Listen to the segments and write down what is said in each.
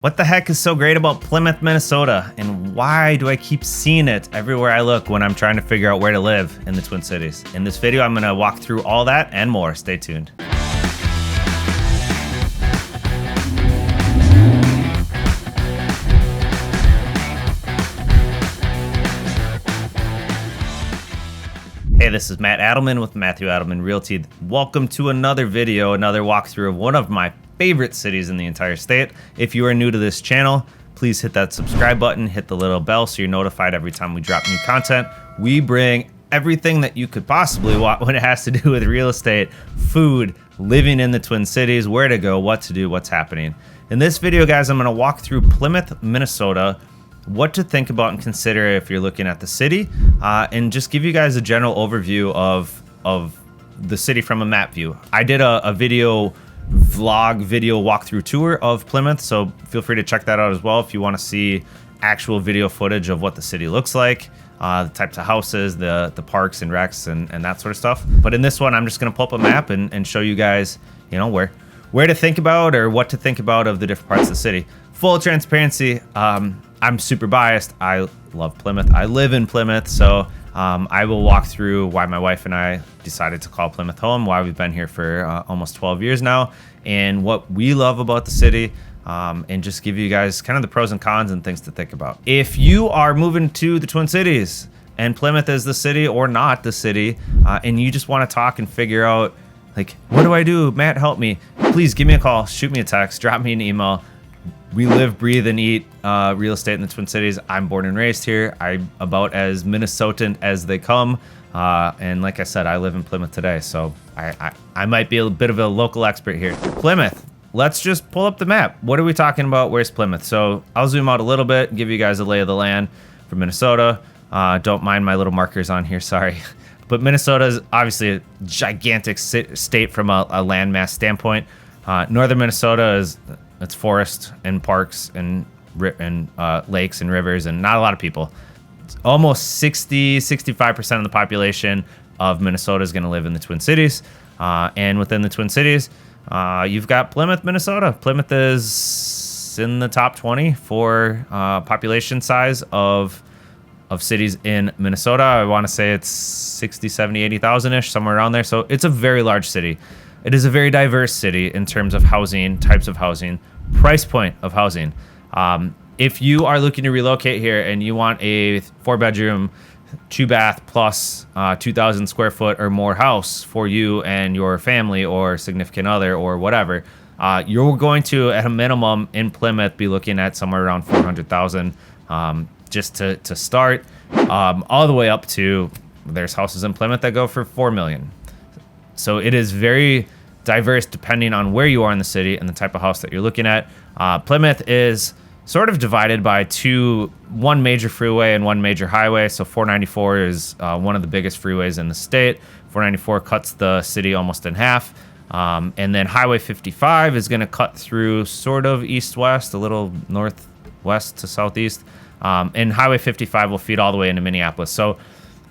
What the heck is so great about Plymouth, Minnesota? And why do I keep seeing it everywhere I look when I'm trying to figure out where to live in the Twin Cities? In this video, I'm gonna walk through all that and more. Stay tuned. Hey, this is Matt Adelman with Matthew Adelman Realty. Welcome to another video, another walkthrough of one of my favorite cities in the entire state. If you are new to this channel, please hit that subscribe button, hit the little bell so you're notified every time we drop new content. We bring everything that you could possibly want when it has to do with real estate, food, living in the Twin Cities, where to go, what to do, what's happening. In this video, guys, I'm gonna walk through Plymouth, Minnesota, what to think about and consider if you're looking at the city, and just give you guys a general overview of the city from a map view. I did a video walkthrough tour of Plymouth, so feel free to check that out as well if you want to see actual video footage of what the city looks like, the types of houses, the parks and recs and that sort of stuff. But in this one, I'm just going to pull up a map and show you guys, you know, where to think about or what to think about of the different parts of the city. Full transparency, I'm super biased. I love Plymouth. I live in Plymouth, so I will walk through why my wife and I decided to call Plymouth home, why we've been here for almost 12 years now, and what we love about the city, and just give you guys kind of the pros and cons and things to think about. If you are moving to the Twin Cities and Plymouth is the city or not the city, and you just want to talk and figure out, like, what do I do? Matt, help me. Please give me a call, shoot me a text, drop me an email. We live, breathe, and eat real estate in the Twin Cities. I'm born and raised here. I'm about as Minnesotan as they come. And like I said, I live in Plymouth today, so I might be a bit of a local expert here. Plymouth, let's just pull up the map. What are we talking about? Where's Plymouth? So I'll zoom out a little bit and give you guys a lay of the land for Minnesota. Don't mind my little markers on here, sorry. But Minnesota is obviously a gigantic state from a landmass standpoint. Northern Minnesota it's forest and parks and lakes and rivers and not a lot of people. It's almost 65% of the population of Minnesota is going to live in the Twin Cities. And within the Twin Cities, you've got Plymouth, Minnesota. Plymouth is in the top 20 for population size of cities in Minnesota. I want to say it's 60, 70, 80,000-ish, somewhere around there. So it's a very large city. It is a very diverse city in terms of housing, types of housing, price point of housing. If you are looking to relocate here and you want a 4-bedroom, 2-bath plus 2,000 square foot or more house for you and your family or significant other or whatever, you're going to, at a minimum in Plymouth, be looking at somewhere around 400,000 just to start, all the way up to, there's houses in Plymouth that go for 4 million. So it is very diverse depending on where you are in the city and the type of house that you're looking at. Plymouth is sort of divided by one major freeway and one major highway. So 494 is one of the biggest freeways in the state. 494 cuts the city almost in half. And then Highway 55 is going to cut through sort of east-west, a little northwest to southeast. And Highway 55 will feed all the way into Minneapolis. So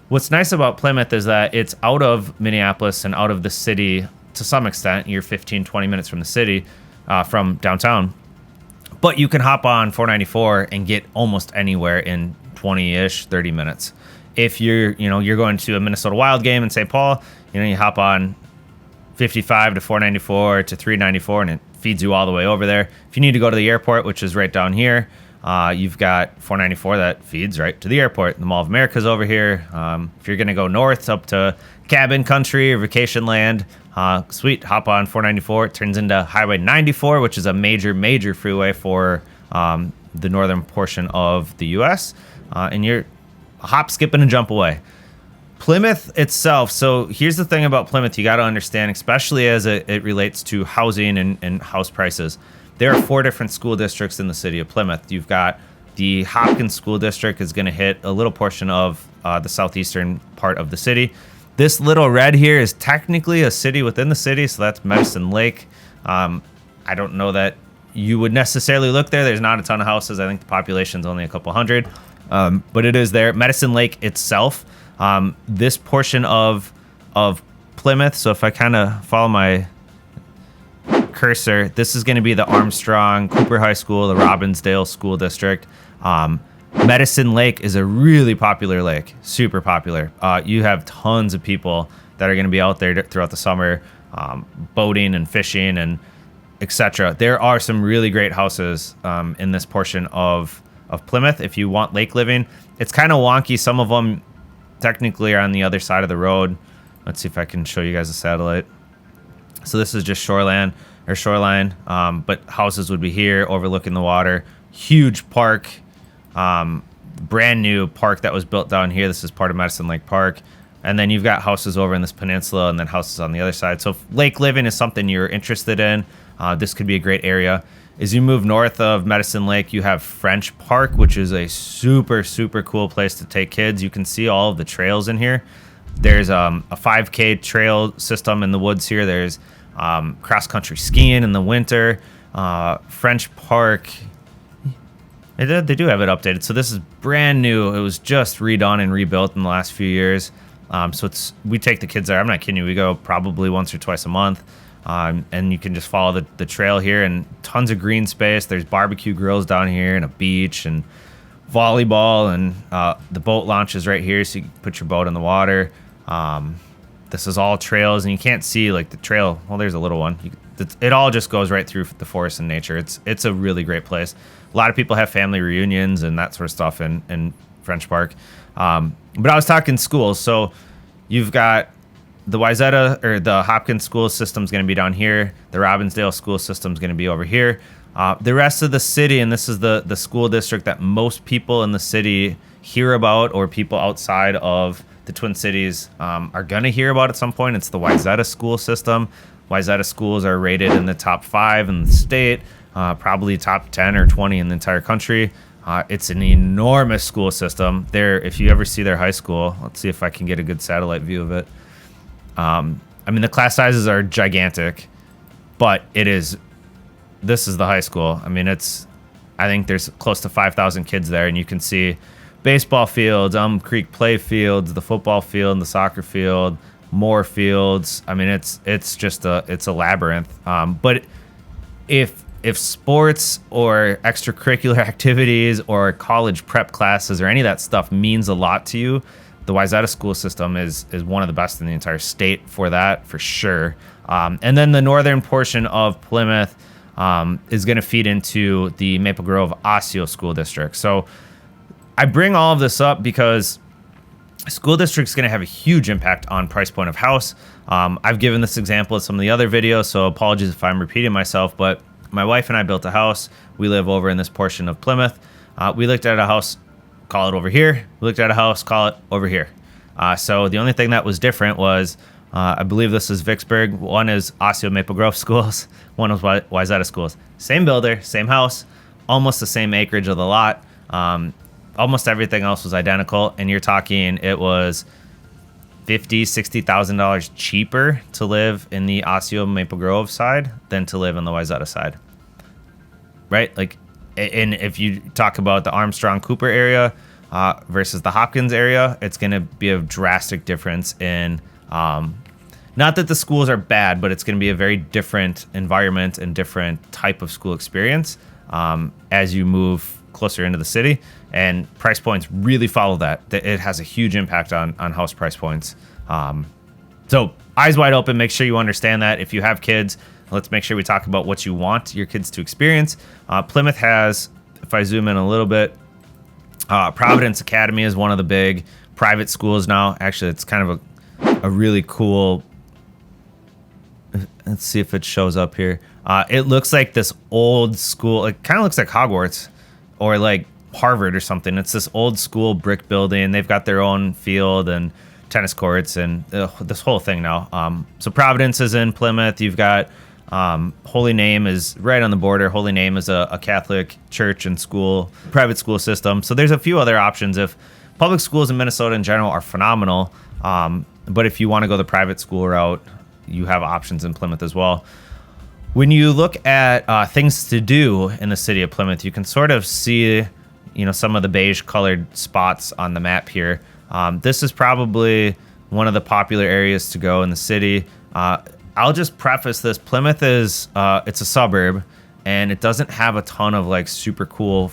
what's nice about Plymouth is that it's out of Minneapolis and out of the city to some extent. You're 15, 20 minutes from the city, from downtown. But you can hop on 494 and get almost anywhere in 20-ish, 30 minutes. If you're going to a Minnesota Wild game in St. Paul, you hop on 55 to 494 to 394 and it feeds you all the way over there. If you need to go to the airport, which is right down here, you've got 494 that feeds right to the airport. The Mall of America's over here. If you're going to go north up to cabin country or vacation land, sweet, hop on 494. It turns into Highway 94, which is a major freeway for the northern portion of the U.S. And you're a hop, skip, and a jump away. Plymouth itself, so here's the thing about Plymouth you got to understand, especially as it relates to housing and house prices. There are 4 different school districts in the city of Plymouth. You've got the Hopkins School District is going to hit a little portion of the southeastern part of the city. This little red here is technically a city within the city, so that's Medicine Lake. I don't know that you would necessarily look there. There's not a ton of houses. I think the population's only a couple hundred, but it is there. Medicine Lake itself, this portion of Plymouth, so if I kind of follow my cursor, this is going to be the Armstrong, Cooper High School, the Robbinsdale School District. Medicine Lake is a really popular lake, super popular. You have tons of people that are going to be out there throughout the summer, boating and fishing and etc. There are some really great houses in this portion of Plymouth if you want lake living. It's kind of wonky. Some of them technically are on the other side of the road. Let's see if I can show you guys a satellite. So this is just shoreline, but houses would be here overlooking the water. Huge park, brand new park that was built down here. This is part of Medicine Lake Park. And then you've got houses over in this peninsula and then houses on the other side. So if lake living is something you're interested in, this could be a great area. As you move north of Medicine Lake, you have French Park, which is a super, super cool place to take kids. You can see all of the trails in here. There's a 5K trail system in the woods here. There's cross-country skiing in the winter. French Park, they do have it updated. So this is brand new. It was just redone and rebuilt in the last few years. So we take the kids there. I'm not kidding you. We go probably once or twice a month. And you can just follow the trail here and tons of green space. There's barbecue grills down here and a beach and volleyball and the boat launch is right here, so you can put your boat in the water. This is all trails, and you can't see like the trail. Well, there's a little one. It all just goes right through the forest and nature. It's a really great place. A lot of people have family reunions and that sort of stuff in French Park. But I was talking schools, so you've got the Wayzata or the Hopkins school system is going to be down here. The Robbinsdale school system is going to be over here. The rest of the city, and this is the school district that most people in the city hear about, or people outside of the Twin Cities are going to hear about at some point. It's the Wayzata school system. Wayzata schools are rated in the top 5 in the state, probably top 10 or 20 in the entire country. It's an enormous school system. If you ever see their high school, let's see if I can get a good satellite view of it. I mean, the class sizes are gigantic, but this is the high school. I mean, I think there's close to 5,000 kids there, and you can see baseball fields, Creek play fields, the football field, the soccer field, more fields. I mean, it's a labyrinth. But if sports or extracurricular activities or college prep classes or any of that stuff means a lot to you, the Wayzata school system is one of the best in the entire state for that, for sure. And then the northern portion of Plymouth is going to feed into the Maple Grove Osseo school district. So I bring all of this up because school district is going to have a huge impact on price point of house. I've given this example in some of the other videos, so apologies if I'm repeating myself, but my wife and I built a house. We live over in this portion of Plymouth. We looked at a house, call it over here. We looked at a house, call it over here. So the only thing that was different was, I believe this is Vicksburg. One is Osseo Maple Grove schools. One was Wayzata schools. Same builder, same house, almost the same acreage of the lot. Almost everything else was identical. And you're talking, it was $50,000-$60,000 cheaper to live in the Osseo Maple Grove side than to live in the Wayzata side. Right? Like, and if you talk about the Armstrong Cooper area versus the Hopkins area, it's going to be a drastic difference in, not that the schools are bad, but it's going to be a very different environment and different type of school experience as you move closer into the city. And price points really follow that. It has a huge impact on house price points. So eyes wide open, make sure you understand that. If you have kids, let's make sure we talk about what you want your kids to experience. Plymouth has, if I zoom in a little bit, Providence Academy is one of the big private schools now. Actually, it's kind of a really cool, let's see if it shows up here. It looks like this old school. It kind of looks like Hogwarts or like Harvard or something. It's this old school brick building. They've got their own field and tennis courts and this whole thing now. So Providence is in Plymouth. You've got Holy Name is right on the border. Holy Name is a Catholic church and school, private school system. So there's a few other options. If public schools in Minnesota in general are phenomenal, but if you want to go the private school route, you have options in Plymouth as well. When you look at things to do in the city of Plymouth, you can sort of see, some of the beige colored spots on the map here. This is probably one of the popular areas to go in the city. I'll just preface this. Plymouth is it's a suburb, and it doesn't have a ton of like super cool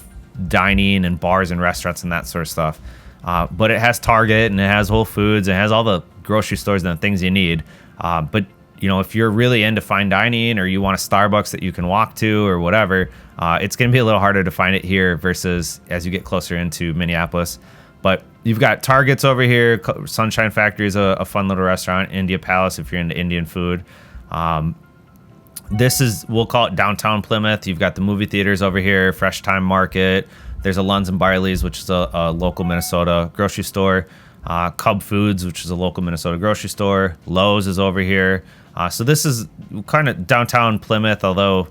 dining and bars and restaurants and that sort of stuff. But it has Target and it has Whole Foods. It has all the grocery stores and the things you need. But you know, if you're really into fine dining or you want a Starbucks that you can walk to or whatever, it's going to be a little harder to find it here versus as you get closer into Minneapolis. But you've got Targets over here. Sunshine Factory is a fun little restaurant. India Palace if you're into Indian food. This is, we'll call it downtown Plymouth. You've got the movie theaters over here, Fresh Time Market. There's a Lunds and Barley's, which is a local Minnesota grocery store. Cub Foods, which is a local Minnesota grocery store. Lowe's is over here. So this is kind of downtown Plymouth, although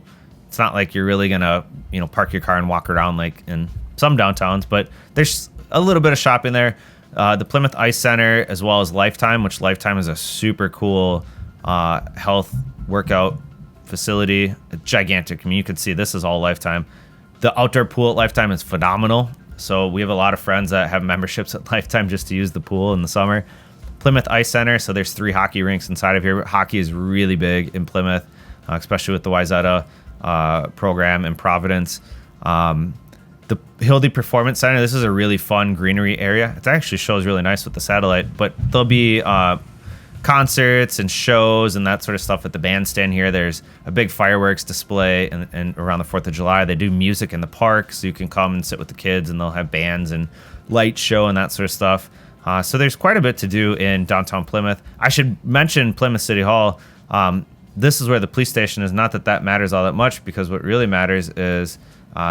it's not like you're really gonna, you know, park your car and walk around like in some downtowns, but there's a little bit of shopping there. The Plymouth Ice Center, as well as Lifetime, which Lifetime is a super cool health workout facility. Gigantic. I mean, you can see this is all Lifetime. The outdoor pool at Lifetime is phenomenal. So we have a lot of friends that have memberships at Lifetime just to use the pool in the summer. Plymouth Ice Center, so there's 3 hockey rinks inside of here. Hockey is really big in Plymouth, especially with the Wayzata program in Providence. The Hildy Performance Center, this is a really fun greenery area. It actually shows really nice with the satellite, but there'll be concerts and shows and that sort of stuff at the bandstand here. There's a big fireworks display and around the 4th of July. They do music in the park, so you can come and sit with the kids and they'll have bands and light show and that sort of stuff. So there's quite a bit to do in downtown Plymouth. I should mention Plymouth City Hall. This is where the police station is. Not that that matters all that much, because what really matters is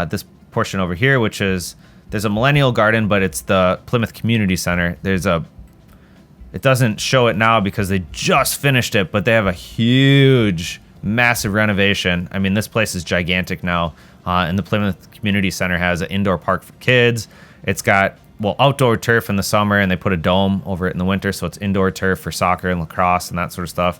this portion over here, which is, there's a Millennial Garden, but it's the Plymouth Community Center. It doesn't show it now because they just finished it, but they have a huge, massive renovation. I mean, this place is gigantic now. And the Plymouth Community Center has an indoor park for kids. It's got, well, outdoor turf in the summer, and they put a dome over it in the winter, so it's indoor turf for soccer and lacrosse and that sort of stuff.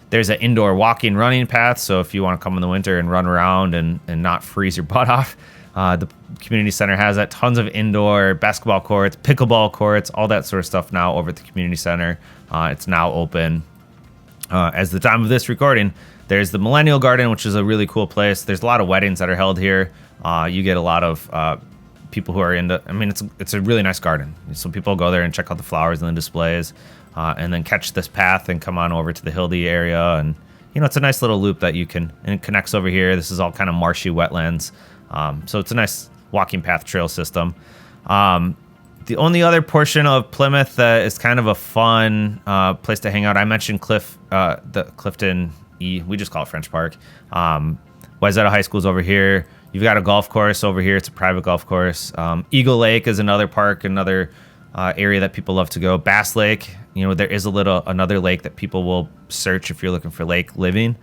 There's an indoor walking, running path, so if you want to come in the winter and run around and not freeze your butt off, the community center has that. Tons of indoor basketball courts, pickleball courts, all that sort of stuff now over at the community center. It's now open. As the time of this recording, there's the Millennial Garden, which is a really cool place. There's a lot of weddings that are held here. You get a lot of people who are into, I mean, it's a really nice garden. So people go there and check out the flowers and the displays, and then catch this path and come on over to the Hildy area. And, you know, it's a nice little loop that you can, and it connects over here. This is all kind of marshy wetlands. So it's a nice walking path trail system. The only other portion of Plymouth that is kind of a fun place to hang out, I mentioned the Clifton E. We just call it French Park. Wayzata High School's over here. You've got a golf course over here. It's a private golf course. Eagle Lake is another park, another area that people love to go. Bass Lake, you know, there is another lake that people will search if you're looking for lake living.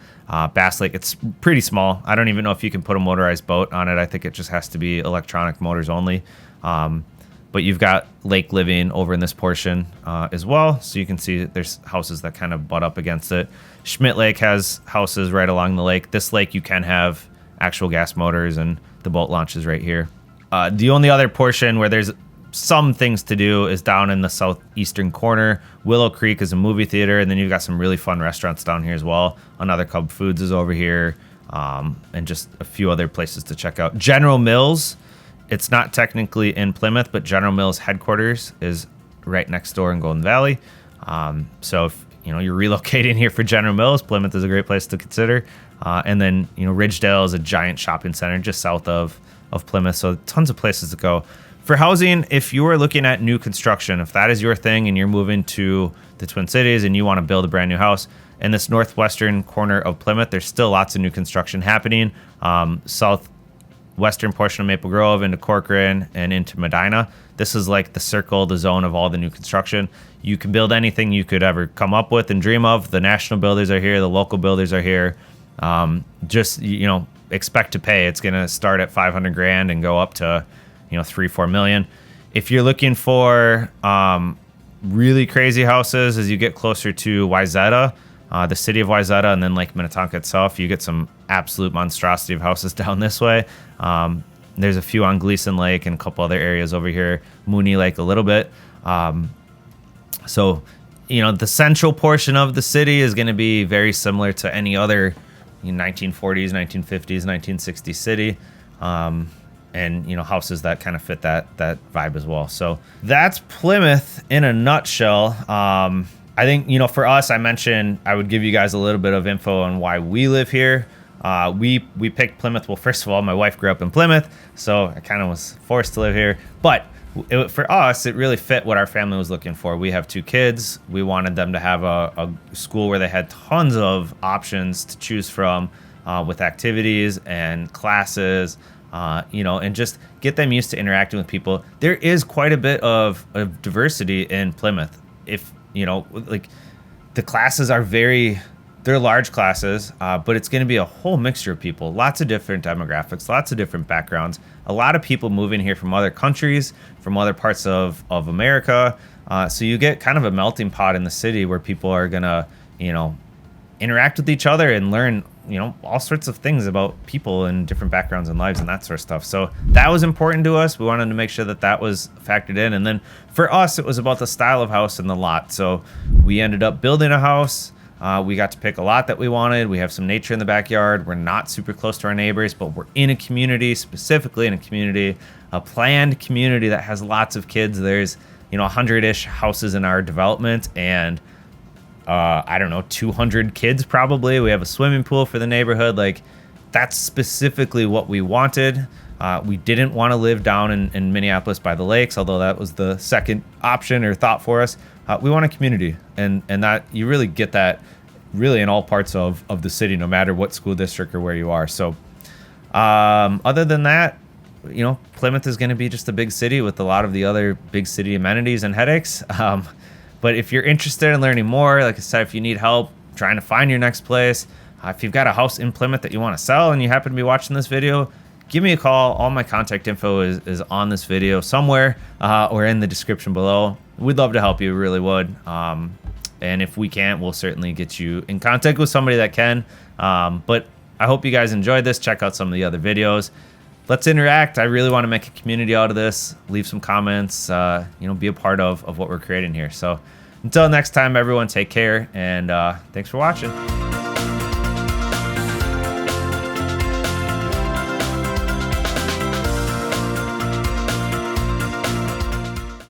Bass Lake, it's pretty small. I don't even know if you can put a motorized boat on it. I think it just has to be electronic motors only. But you've got lake living over in this portion as well. So you can see that there's houses that kind of butt up against it. Schmidt Lake has houses right along the lake. This lake, you can have actual gas motors, and the boat launch is right here. The only other portion where there's some things to do is down in the southeastern corner. Willow Creek is a movie theater, and then you've got some really fun restaurants down here as well. Another Cub Foods is over here, and just a few other places to check out. General Mills, it's not technically in Plymouth, but General Mills headquarters is right next door in Golden Valley. So if you know you're relocating here for General Mills, Plymouth is a great place to consider. And then, you know, Ridgedale is a giant shopping center just south of Plymouth, so tons of places to go. For housing, if you are looking at new construction, if that is your thing and you're moving to the Twin Cities and you want to build a brand new house, in this northwestern corner of Plymouth, there's still lots of new construction happening. Southwestern portion of Maple Grove into Corcoran and into Medina. This is like the circle, the zone of all the new construction. You can build anything you could ever come up with and dream of. The national builders are here. The local builders are here. Just, you know, expect to pay. It's going to start at $500,000 and go up to, you know, 3-4 million. If you're looking for really crazy houses as you get closer to Wayzata, the city of Wayzata, and then Lake Minnetonka itself, you get some absolute monstrosity of houses down this way. There's a few on Gleason Lake and a couple other areas over here, Mooney Lake a little bit. So You know, the central portion of the city is going to be very similar to any other 1940s, 1950s, 1960s city. And, you know, houses that kind of fit that vibe as well. So that's Plymouth in a nutshell. I think, you know, for us, I mentioned I would give you guys a little bit of info on why we live here. We picked Plymouth. Well, first of all, my wife grew up in Plymouth, so I kind of was forced to live here. But for us, it really fit what our family was looking for. We have 2 kids. We wanted them to have a school where they had tons of options to choose from with activities and classes, you know, and just get them used to interacting with people. There is quite a bit of diversity in Plymouth. If, you know, like the classes are they're large classes, but it's going to be a whole mixture of people, lots of different demographics, lots of different backgrounds, a lot of people moving here from other countries, from other parts of America. So you get kind of a melting pot in the city where people are going to, you know, interact with each other and learn, you know, all sorts of things about people and different backgrounds and lives and that sort of stuff. So that was important to us. We wanted to make sure that was factored in. And then for us, it was about the style of house and the lot. So we ended up building a house. We got to pick a lot that we wanted. We have some nature in the backyard. We're not super close to our neighbors, but we're in a community, specifically in a community, a planned community that has lots of kids. There's, you know, 100-ish houses in our development, and I don't know, 200 kids probably. We have a swimming pool for the neighborhood. Like, that's specifically what we wanted. We didn't want to live down in Minneapolis by the lakes, although that was the second option or thought for us. We want a community, and that you really get that really in all parts of the city, no matter what school district or where you are. So other than that, you know, Plymouth is going to be just a big city with a lot of the other big city amenities and headaches. But if you're interested in learning more, like I said, if you need help trying to find your next place, if you've got a house in Plymouth that you want to sell and you happen to be watching this video, give me a call. All my contact info is on this video somewhere or in the description below. We'd love to help you, really would. And if we can't, we'll certainly get you in contact with somebody that can. But I hope you guys enjoyed this. Check out some of the other videos. Let's interact. I really want to make a community out of this. Leave some comments, you know, be a part of what we're creating here. So until next time, everyone, take care, and thanks for watching.